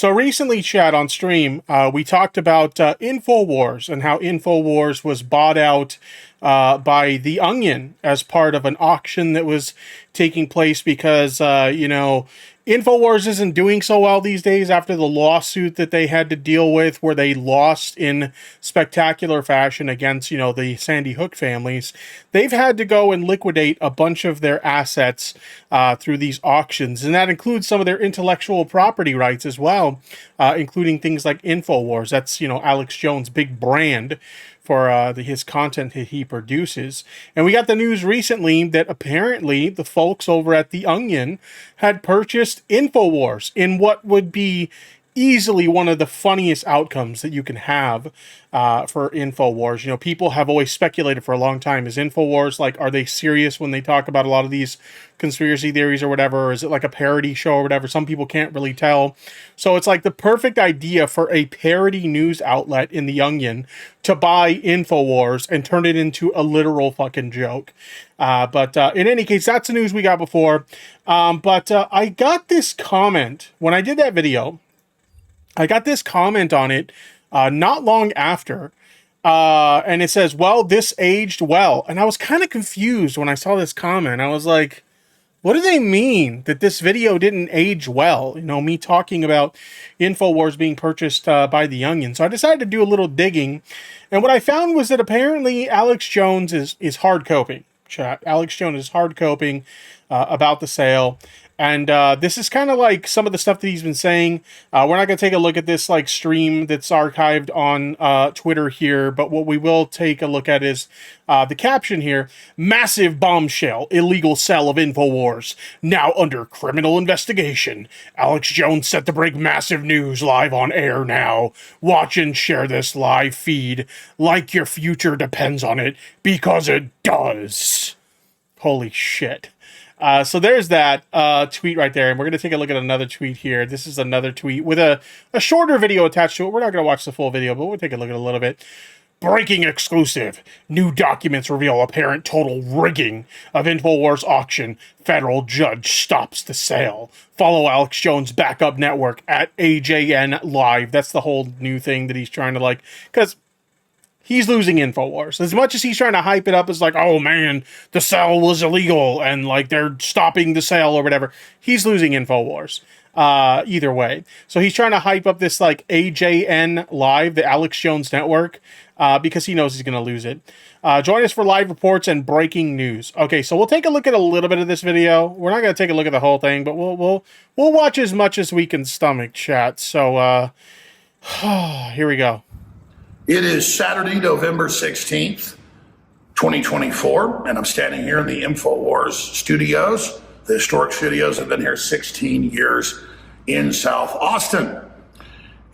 So recently, Chad, on stream, we talked about InfoWars and how InfoWars was bought out by The Onion as part of an auction that was taking place because, InfoWars isn't doing so well these days after the lawsuit that they had to deal with where they lost in spectacular fashion against, the Sandy Hook families. They've had to go and liquidate a bunch of their assets through these auctions, and that includes some of their intellectual property rights as well, including things like InfoWars. That's, Alex Jones' big brand for his content that he produces. And we got the news recently that apparently the folks over at The Onion had purchased InfoWars in what would be easily one of the funniest outcomes that you can have for InfoWars. People have always speculated for a long time, is InfoWars, like, are they serious when they talk about a lot of these conspiracy theories or whatever? Or is it like a parody show or whatever? Some people can't really tell. So it's like the perfect idea for a parody news outlet in The Onion to buy InfoWars and turn it into a literal fucking joke. But in any case, that's the news we got before. But I got this comment when I did that video. I got this comment on it not long after, and it says, well, this aged well. And I was kind of confused when I saw this comment. I was like, what do they mean that this video didn't age well? Me talking about InfoWars being purchased by The Onion. So I decided to do a little digging. And what I found was that apparently Alex Jones is hard coping. Chat. Alex Jones is hard coping about the sale. And this is kind of like some of the stuff that he's been saying. We're not going to take a look at this like stream that's archived on Twitter here, but what we will take a look at is the caption here: massive bombshell, illegal sale of InfoWars, now under criminal investigation. Alex Jones set to break massive news live on air now. Watch and share this live feed like your future depends on it, because it does. Holy shit. So there's that tweet right there, and we're going to take a look at another tweet here. This is another tweet with a shorter video attached to it. We're not going to watch the full video, but we'll take a look at a little bit. Breaking exclusive. New documents reveal apparent total rigging of InfoWars auction. Federal judge stops the sale. Follow Alex Jones' backup network at AJN Live. That's the whole new thing that he's trying to because he's losing InfoWars. As much as he's trying to hype it up as like, oh man, the sale was illegal and like they're stopping the sale or whatever, he's losing InfoWars. Either way. So he's trying to hype up this like AJN Live, the Alex Jones network, because he knows he's going to lose it. Join us for live reports and breaking news. Okay, so we'll take a look at a little bit of this video. We're not going to take a look at the whole thing, but we'll watch as much as we can stomach, chat. So here we go. It is Saturday, November 16th, 2024, and I'm standing here in the InfoWars studios. The historic studios have been here 16 years in South Austin.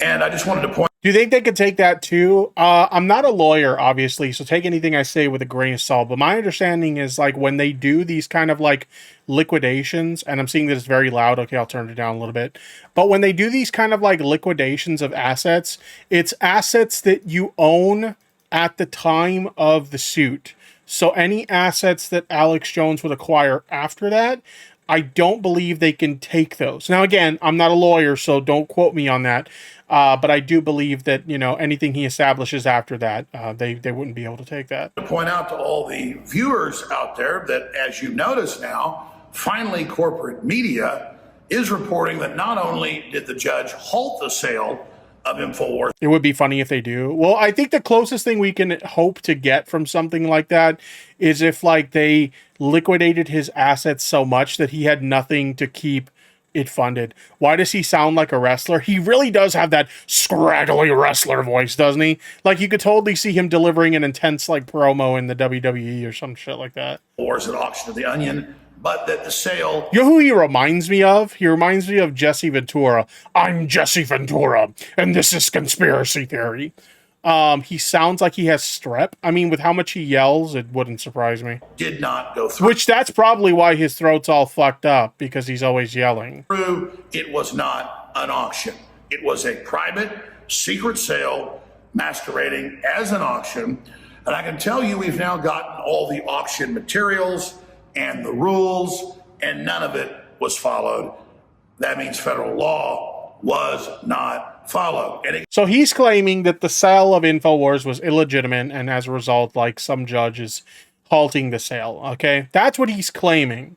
And I just wanted to point... Do you think they could take that too? I'm not a lawyer, obviously, so take anything I say with a grain of salt. But my understanding is like when they do these kind of like liquidations, and I'm seeing that it's very loud. Okay, I'll turn it down a little bit. But when they do these kind of like liquidations of assets, it's assets that you own at the time of the suit. So any assets that Alex Jones would acquire after that, I don't believe they can take those. Now, again, I'm not a lawyer, so don't quote me on that. But I do believe that, anything he establishes after that, they wouldn't be able to take that. To point out to all the viewers out there that, as you notice now, finally corporate media is reporting that not only did the judge halt the sale of InfoWars. It would be funny if they do. Well, I think the closest thing we can hope to get from something like that is if like they liquidated his assets so much that he had nothing to keep it funded. Why does he sound like a wrestler? He really does have that scraggly wrestler voice, doesn't he? Like you could totally see him delivering an intense like promo in the WWE or some shit like that. Wars at auction of the Onion, but that the sale... You know who he reminds me of? He reminds me of Jesse Ventura. I'm Jesse Ventura, and this is conspiracy theory. He sounds like he has strep. I mean, with how much he yells, it wouldn't surprise me. Did not go through. Which that's probably why his throat's all fucked up, because he's always yelling. It was not an auction. It was a private, secret sale masquerading as an auction. And I can tell you we've now gotten all the auction materials and the rules, and none of it was followed. That means federal law was not followed. So he's claiming that the sale of InfoWars was illegitimate, and as a result, like, some judge is halting the sale. Okay, that's what he's claiming.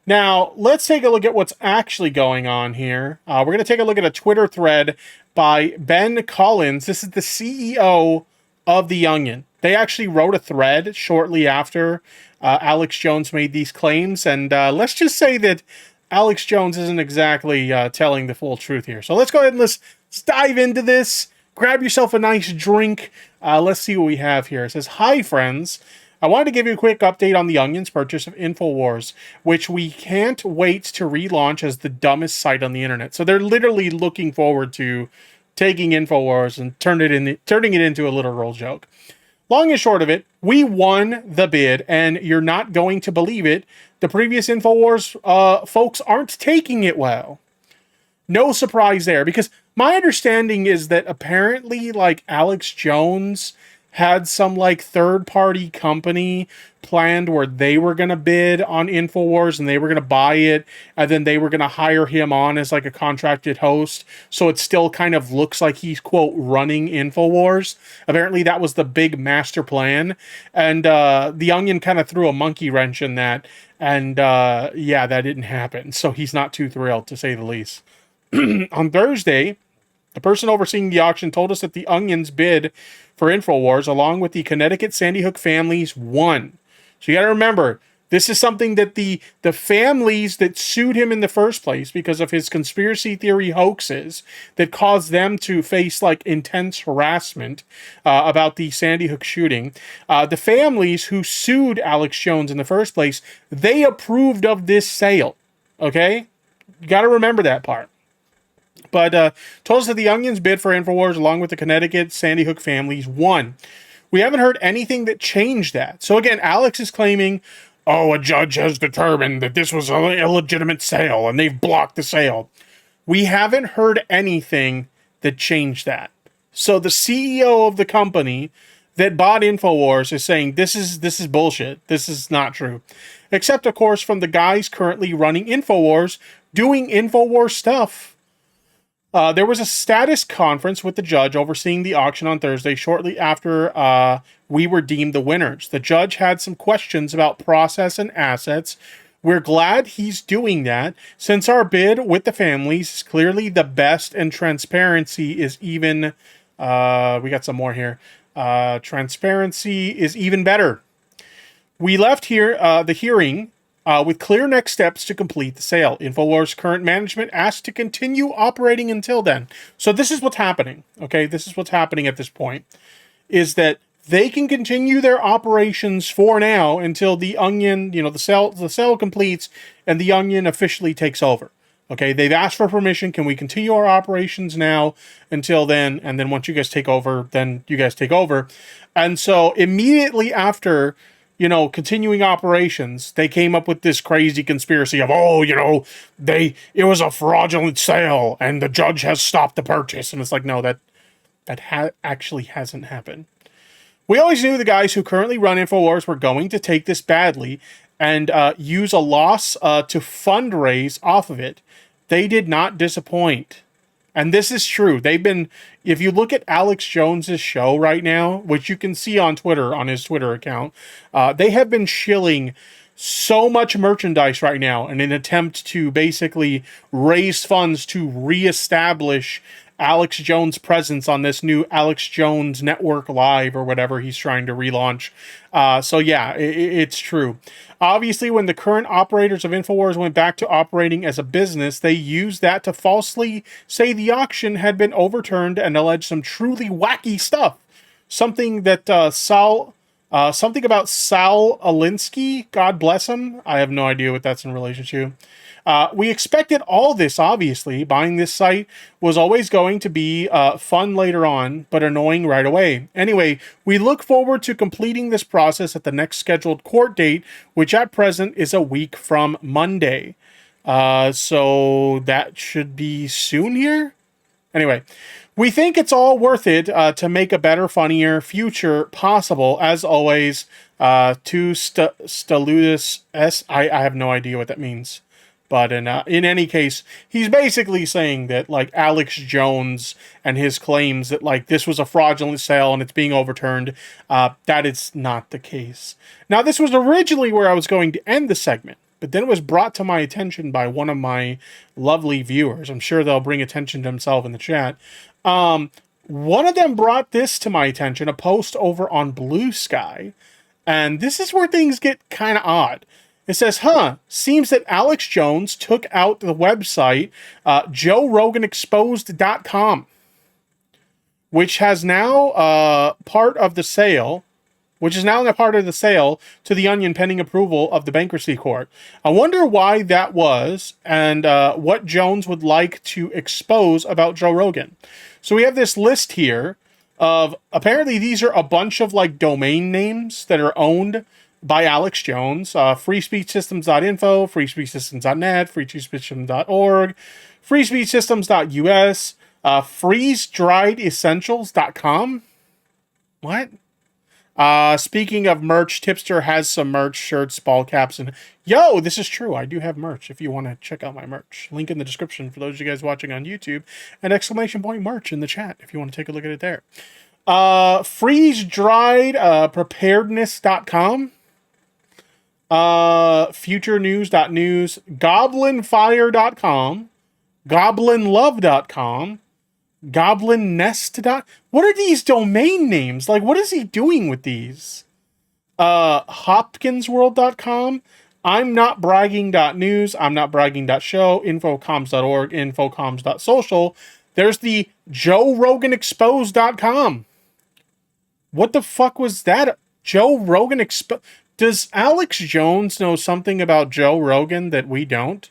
Now, let's take a look at what's actually going on here. We're going to take a look at a Twitter thread by Ben Collins. This is the CEO of The Onion. They actually wrote a thread shortly after Alex Jones made these claims, and let's just say that Alex Jones isn't exactly telling the full truth here. So let's go ahead and let's dive into this. Grab yourself a nice drink. Let's see what we have here. It says, "Hi, friends. I wanted to give you a quick update on The Onion's purchase of InfoWars, which we can't wait to relaunch as the dumbest site on the internet." So they're literally looking forward to taking InfoWars and turning it into a literal joke. "Long and short of it, we won the bid, and you're not going to believe it. The previous InfoWars folks aren't taking it well." No surprise there, because my understanding is that apparently, like, Alex Jones had some, like, third-party company planned where they were going to bid on InfoWars and they were going to buy it, and then they were going to hire him on as, like, a contracted host, so it still kind of looks like he's, quote, running InfoWars. Apparently that was the big master plan, and The Onion kind of threw a monkey wrench in that, and yeah, that didn't happen, so he's not too thrilled, to say the least. On Thursday, the person overseeing the auction told us that The Onion's bid for InfoWars, along with the Connecticut Sandy Hook families, won. So you got to remember, this is something that the families that sued him in the first place because of his conspiracy theory hoaxes that caused them to face, like, intense harassment about the Sandy Hook shooting. The families who sued Alex Jones in the first place, they approved of this sale. Okay? You got to remember that part. But told us that The Onion's bid for InfoWars, along with the Connecticut Sandy Hook families, won. We haven't heard anything that changed that. So again, Alex is claiming, oh, a judge has determined that this was an illegitimate sale and they've blocked the sale. We haven't heard anything that changed that. So the CEO of the company that bought InfoWars is saying this is bullshit. This is not true. Except, of course, from the guys currently running InfoWars, doing InfoWars stuff. There was a status conference with the judge overseeing the auction on Thursday, shortly after we were deemed the winners. The judge had some questions about process and assets. We're glad he's doing that, since our bid with the families is clearly the best, and transparency is even... we got some more here. Transparency is even better. We left here the hearing with clear next steps to complete the sale. InfoWars' current management asked to continue operating until then. So this is what's happening, okay? This is what's happening at this point, is that they can continue their operations for now until The Onion, you know, the sale completes and The Onion officially takes over. Okay, they've asked for permission. Can we continue our operations now until then? And then once you guys take over, then you guys take over. And so immediately after, you know, continuing operations, they came up with this crazy conspiracy of, oh, you know, it was a fraudulent sale and the judge has stopped the purchase. And it's like, no, that actually hasn't happened. We always knew the guys who currently run InfoWars were going to take this badly and use a loss to fundraise off of it. They did not disappoint. And this is true. They've been, if you look at Alex Jones's show right now, which you can see on Twitter, on his Twitter account, they have been shilling so much merchandise right now in an attempt to basically raise funds to reestablish Alex Jones' presence on this new Alex Jones Network Live or whatever he's trying to relaunch. So yeah, it's true. Obviously, when the current operators of InfoWars went back to operating as a business, they used that to falsely say the auction had been overturned and allege some truly wacky stuff. Something that something about Sal Alinsky, God bless him. I have no idea what that's in relation to. We expected all this, obviously. Buying this site was always going to be fun later on, but annoying right away. Anyway, we look forward to completing this process at the next scheduled court date, which at present is a week from Monday. So that should be soon here? Anyway, we think it's all worth it to make a better, funnier future possible. As always, to Staludus S. I have no idea what that means. But in any case, he's basically saying that, like, Alex Jones and his claims that, like, this was a fraudulent sale and it's being overturned, that is not the case. Now, this was originally where I was going to end the segment, but then it was brought to my attention by one of my lovely viewers. I'm sure they'll bring attention to themselves in the chat. One of them brought this to my attention, a post over on Blue Sky, and this is where things get kind of odd. It says, seems that Alex Jones took out the website JoeRoganExposed.com, which has now part of the sale, to The Onion pending approval of the bankruptcy court. I wonder why that was and what Jones would like to expose about Joe Rogan. So we have this list here of, apparently these are a bunch of, like, domain names that are owned by Alex Jones. freespeechsystems.info, freespeechsystems.net, freespeechsystems.org, freespeechsystems.us, freezedriedessentials.com. What? Speaking of merch, Tipster has some merch, shirts, ball caps, and yo, this is true. I do have merch if you want to check out my merch. Link in the description for those of you guys watching on YouTube, and exclamation point merch in the chat if you want to take a look at it there. Freeze-dried preparedness.com. Futurenews.news, goblinfire.com, goblinlove.com, goblinnest. What are these domain names? Like, what is he doing with these? Hopkinsworld.com, I'm not bragging.news, I'm not bragging.show, infocoms.org, infocoms.social. There's the JoeRoganExposed.com. What the fuck was that? Joe Rogan Exposed. Does Alex Jones know something about Joe Rogan that we don't?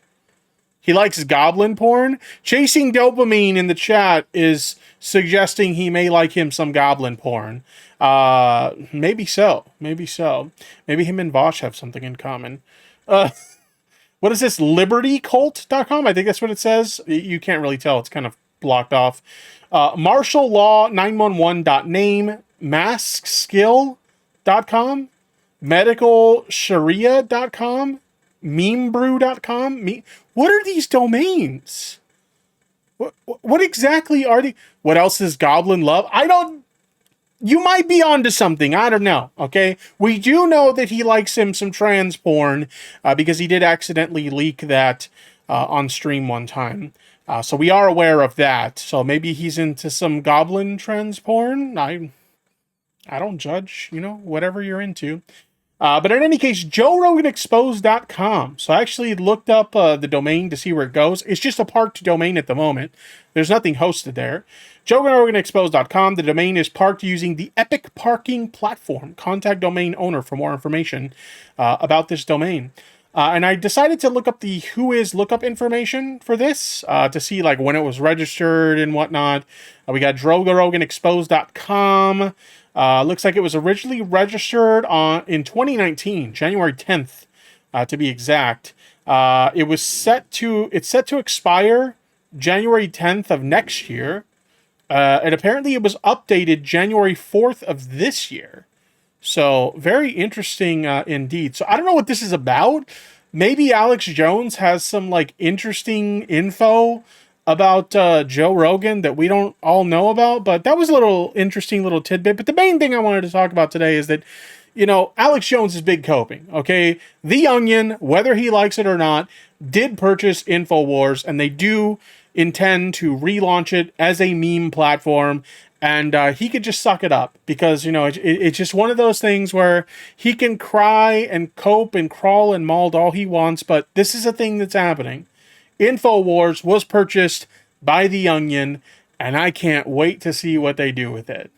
He likes goblin porn? Chasing Dopamine in the chat is suggesting he may like him some goblin porn. Maybe so. Maybe so. Maybe him and Vosh have something in common. What is this? LibertyCult.com? I think that's what it says. You can't really tell. It's kind of blocked off. MartialLaw911.name, MaskSkill.com, medicalsharia.com, memebrew.com. What are these domains? What exactly are they? What else is Goblin Love? You might be onto something. I don't know. Okay. We do know that he likes him some trans porn, because he did accidentally leak that, on stream one time. So we are aware of that. So maybe he's into some goblin trans porn. I don't judge, whatever you're into. But in any case, JoeRoganExposed.com. So I actually looked up the domain to see where it goes. It's just a parked domain at the moment. There's nothing hosted there. JoeRoganExposed.com. The domain is parked using the Epic Parking Platform. Contact domain owner for more information about this domain. And I decided to look up the Whois lookup information for this to see, like, when it was registered and whatnot. We got JoeRoganExposed.com. Looks like it was originally registered in 2019, January 10th, to be exact. It's set to expire January 10th of next year. And apparently it was updated January 4th of this year. So very interesting indeed. So I don't know what this is about. Maybe Alex Jones has some, like, interesting info about Joe Rogan that we don't all know about, but that was a little interesting little tidbit. But the main thing I wanted to talk about today is that, Alex Jones is big coping, okay? The Onion, whether he likes it or not, did purchase InfoWars, and they do intend to relaunch it as a meme platform, and he could just suck it up because, it's just one of those things where he can cry and cope and crawl and maul all he wants, but this is a thing that's happening. InfoWars was purchased by The Onion, and I can't wait to see what they do with it.